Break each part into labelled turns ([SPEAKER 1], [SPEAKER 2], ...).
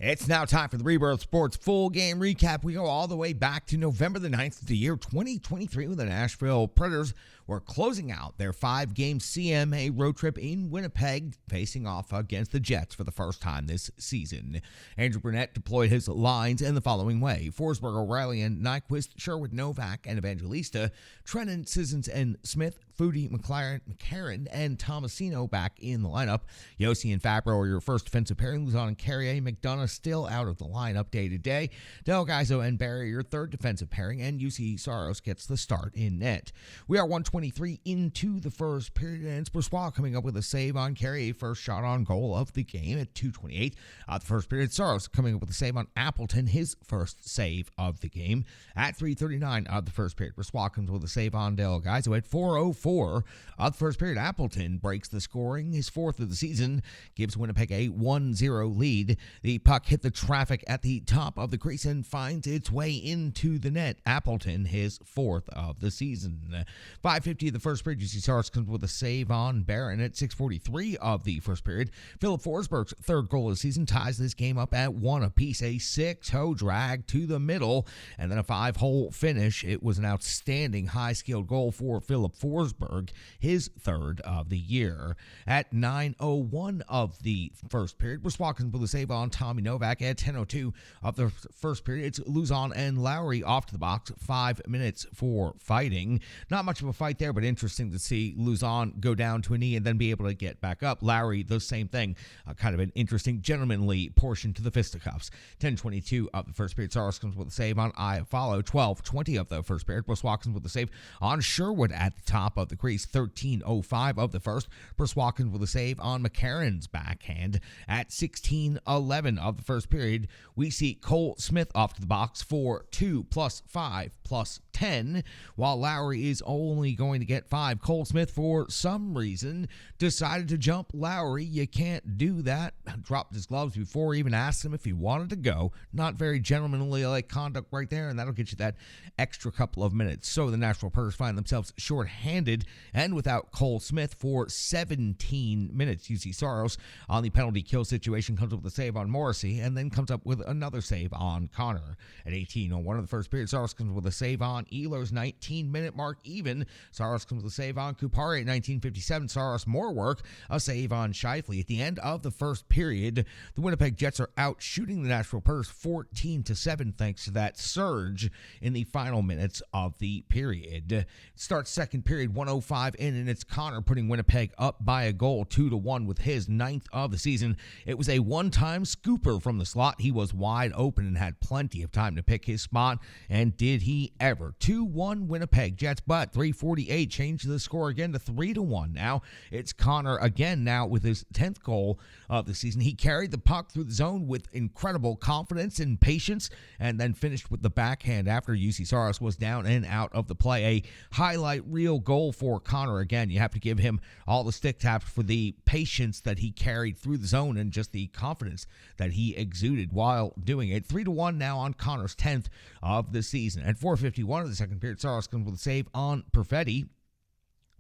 [SPEAKER 1] It's now time for the Rebirth Sports full game recap. We go all the way back to November the 9th of the year 2023 when the Nashville Predators were closing out their 5-game CMA road trip in Winnipeg, facing off against the Jets for the first time this season. Andrew Burnett deployed his lines in the following way: Forsberg, O'Reilly, and Nyquist, Sherwood, Novak, and Evangelista, Trennan, Sissons, and Smith, Foodie, McCarron, and Tomasino back in the lineup. Yossi and Fabro are your first defensive pairing. Luzon and Carrier, McDonough still out of the lineup day to day. Del Gaizo and Barry your third defensive pairing, and UC Saros gets the start in net. We are 123 into the first period, and it's Brossoit coming up with a save on Carrier, first shot on goal of the game at 2:28. The first period, Saros coming up with a save on Appleton, his first save of the game at 3:39 of the first period. Brossoit comes with a save on Del Gaizo at 4:04 of the first period. Appleton breaks the scoring, his fourth of the season, gives Winnipeg a 1-0 lead. The puck hit the traffic at the top of the crease and finds its way into the net. Appleton, his fourth of the season. 5:50 of the first period, UC Saros comes with a save on Barron at 6:43 of the first period. Philip Forsberg's third goal of the season ties this game up at 1 apiece. A 6-0 drag to the middle and then a 5-hole finish. It was an outstanding high-skilled goal for Philip Forsberg, his third of the year. At 9:01 of the first period, Brossoit comes with a save on Tommy Novak. At 10:02 of the first period, it's Luzon and Lowry off to the box. 5 minutes for fighting. Not much of a fight there, but interesting to see Luzon go down to a knee and then be able to get back up. Lowry, the same thing. Kind of an interesting gentlemanly portion to the fisticuffs. 10:22 of the first period, Saros comes with a save on Iafallo. 12:20 of the first period, Brossoit comes with a save on Sherwood at the top of the crease. 13:05 of the first, Brossoit comes with a save on McCarron's backhand. At 16:11 of the first period, we see Cole Smith off to the box for 2 + 5 + 10, while Lowry is only going to get 5. Cole Smith, for some reason, decided to jump Lowry. You can't do that. Dropped his gloves before he even asked him if he wanted to go. Not very gentlemanly like conduct right there, and that'll get you that extra couple of minutes. So the Nashville Predators find themselves shorthanded and without Cole Smith for 17 minutes. UC Saros on the penalty kill situation comes up with a save on Morrissey and then comes up with another save on Connor. At 18:01 of the first period, Saros comes with a save on Ehlers. 19-minute mark even. Saros comes with a save on Kupari. At 19:57, Saros more work, a save on Scheifele. At the end of the first period, the Winnipeg Jets are out shooting the Nashville Predators 14-7 thanks to that surge in the final minutes of the period. Starts second period, 1:05 in, and it's Connor putting Winnipeg up by a goal, 2-1 with his 9th of the season. It was a one-time scooper from the slot. He was wide open and had plenty of time to pick his spot, and did he ever. 2-1 Winnipeg Jets, but 3:48 changed the score again to 3-1. Now it's Connor again now with his 10th goal of the season. He carried the puck through the zone with incredible confidence and patience and then finished with the backhand after UC Saros was down and out of the play. A highlight reel goal for Connor. Again, you have to give him all the stick taps for the patience that he carried through the zone and just the confidence that he exuded while doing it. 3-1 now on Connor's 10th of the season. At 4:51 of the second period, Saros comes with a save on Perfetti.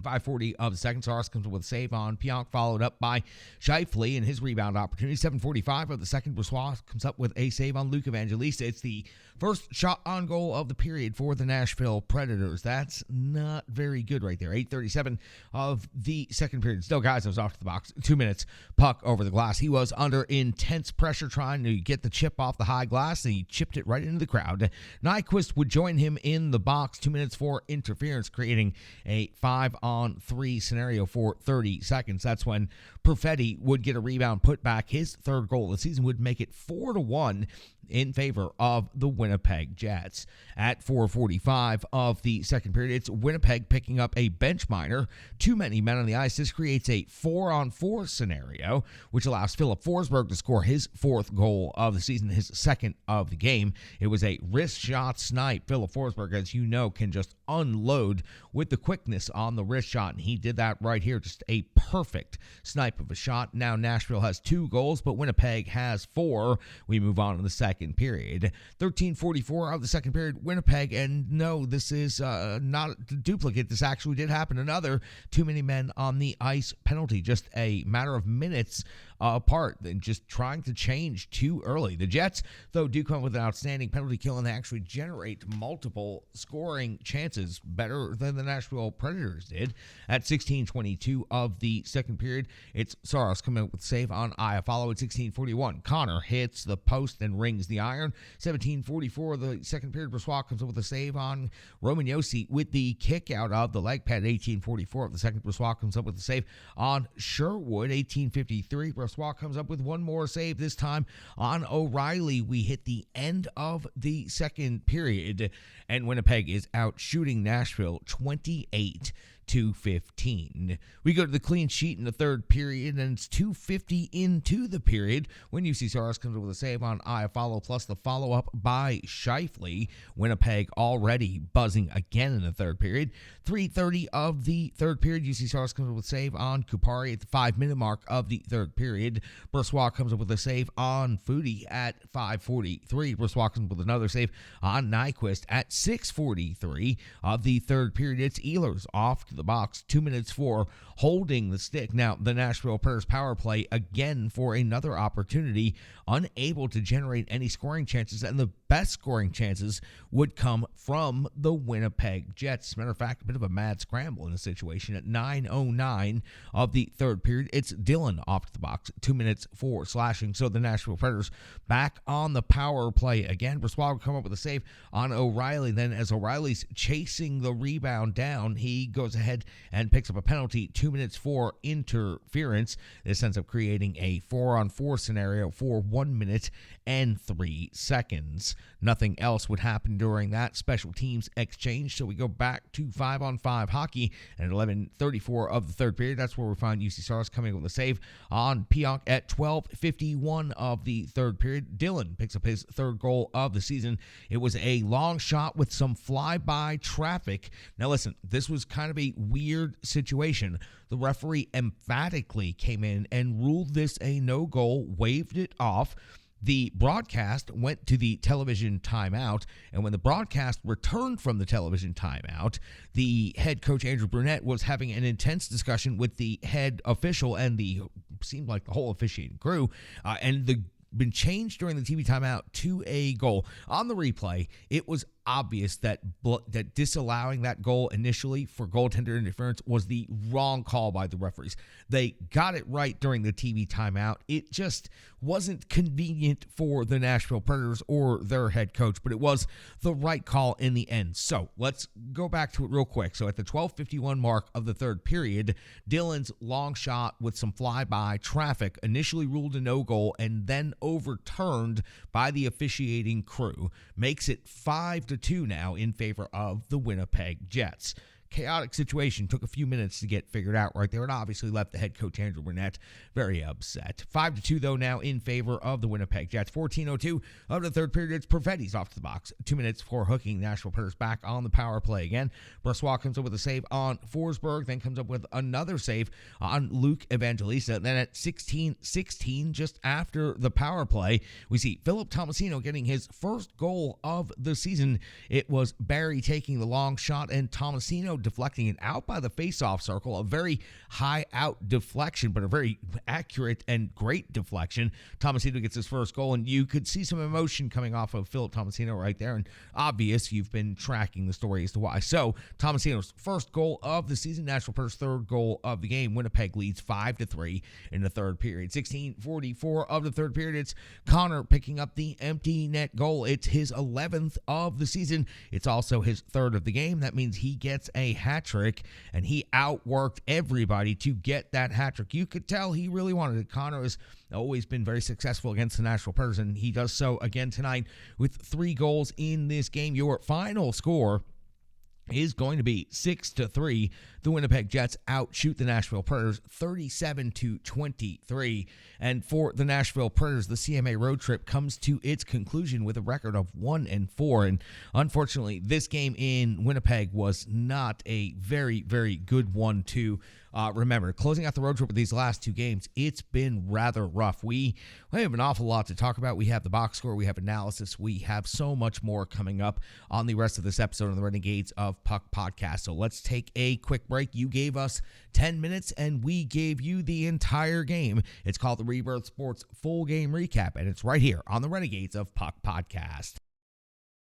[SPEAKER 1] 5:40 of the second, Saros comes with a save on Pionk, followed up by Scheifele in his rebound opportunity. 7:45 of the second, Brossoit comes up with a save on Luke Evangelista. It's the first shot on goal of the period for the Nashville Predators. That's not very good right there. 8:37 of the second period. Still, guys, I was off to the box. 2 minutes, puck over the glass. He was under intense pressure trying to get the chip off the high glass, and he chipped it right into the crowd. Nyquist would join him in the box. 2 minutes for interference, creating a 5-on-3 scenario for 30 seconds. That's when Perfetti would get a rebound, put back his third goal of the season, would make it 4-1 in favor of the Winnipeg Jets. At 4:45 of the second period, it's Winnipeg picking up a bench minor. Too many men on the ice. This creates a 4-on-4 scenario, which allows Philip Forsberg to score his 4th goal of the season, his 2nd of the game. It was a wrist shot snipe. Philip Forsberg, as you know, can just unload with the quickness on the wrist shot, and he did that right here. Just a perfect snipe of a shot. Now Nashville has 2 goals, but Winnipeg has 4. We move on to the second period. 13:44 of the second period, Winnipeg, and no, this is not a duplicate. This actually did happen. Another too many men on the ice penalty. Just a matter of minutes apart and just trying to change too early. The Jets, though, do come with an outstanding penalty kill, and they actually generate multiple scoring chances better than the Nashville Predators did. At 16:22 of the second period, it's Saros coming up with a save on Iafallo. At 16:41, Connor hits the post and rings the iron. 17:44 of the second period, Brossoit comes up with a save on Romagnosi with the kick out of the leg pad. 18:44 of the second, Brossoit comes up with a save on Sherwood. 18:53, Brossoit comes up with one more save, this time on O'Reilly. We hit the end of the second period, and Winnipeg is out shooting Nashville 28-15. We go to the clean sheet in the third period, and it's 2:50 into the period when UC Saros comes up with a save on Iafallo, plus the follow-up by Scheifele. Winnipeg already buzzing again in the third period. 3:30 of the third period, UC Saros comes up with a save on Kupari at the 5-minute mark of the third period. Brossoit comes up with a save on Foudy at 5:43. Brossoit comes up with another save on Nyquist at 6:43 of the third period. It's Ehlers off to the box, 2 minutes for holding the stick. Now, the Nashville Predators power play again for another opportunity, unable to generate any scoring chances, and the best scoring chances would come from the Winnipeg Jets. Matter of fact, a bit of a mad scramble in the situation. At 9:09 of the third period, it's Dillon off to the box, 2 minutes for slashing. So the Nashville Predators back on the power play again. Brossoit would come up with a save on O'Reilly. Then as O'Reilly's chasing the rebound down, he goes ahead and picks up a penalty, 2 minutes for interference. This ends up creating a 4-on-4 scenario for 1 minute and 3 seconds. Nothing else would happen during that special teams exchange, so we go back to 5-on-5 hockey. And at 11:34 of the third period, that's where we find UC Saros coming up with a save on Pionk at 12:51 of the third period. Dillon picks up his third goal of the season. It was a long shot with some flyby traffic. Now listen, this was kind of a weird situation. The referee emphatically came in and ruled this a no-goal, waved it off. The broadcast went to the television timeout, and when the broadcast returned from the television timeout, the head coach, Andrew Brunette, was having an intense discussion with the head official and seemed like the whole officiating crew, and been changed during the TV timeout to a goal. On the replay, it was obvious that disallowing that goal initially for goaltender interference was the wrong call by the referees. They got it right during the TV timeout. It just wasn't convenient for the Nashville Predators or their head coach, but it was the right call in the end. So let's go back to it real quick. So at the 12:51 mark of the third period, Dillon's long shot with some flyby traffic initially ruled a no-goal and then overturned by the officiating crew makes it 5-2 now in favor of the Winnipeg Jets. Chaotic situation. Took a few minutes to get figured out right there, and obviously left the head coach, Andrew Burnett, very upset. 5-2, though, now in favor of the Winnipeg Jets. 14:02 of the third period. It's Perfetti's off to the box. 2 minutes for hooking Nashville Predators back on the power play again. Brossoit comes up with a save on Forsberg, then comes up with another save on Luke Evangelista. Then at 16:16, just after the power play, we see Philip Tomasino getting his first goal of the season. It was Barry taking the long shot, and Tomasino deflecting it out by the face-off circle. A very high out deflection, but a very accurate and great deflection. Tomasino gets his first goal, and you could see some emotion coming off of Philip Tomasino right there, and obvious you've been tracking the story as to why. So Tomasino's first goal of the season, Nashville Predators' third goal of the game. Winnipeg leads 5-3 in the third period. 16:44 of the third period. It's Connor picking up the empty net goal. It's his 11th of the season. It's also his third of the game. That means he gets a hat trick, and he outworked everybody to get that hat trick. You could tell he really wanted it. Connor has always been very successful against the Nashville Predators, and he does so again tonight with 3 goals in this game. Your final score is going to be 6-3. The Winnipeg Jets outshoot the Nashville Predators 37-23. And for the Nashville Predators, the CMA road trip comes to its conclusion with a record of 1-4. And unfortunately, this game in Winnipeg was not a very, very good one to remember, closing out the road trip with these last 2 games, it's been rather rough. We have an awful lot to talk about. We have the box score, we have analysis, we have so much more coming up on the rest of this episode of the Renegades of Puck podcast. So let's take a quick break. You gave us 10 minutes and we gave you the entire game. It's called the Rebirth Sports Full Game Recap, and it's right here on the Renegades of Puck podcast.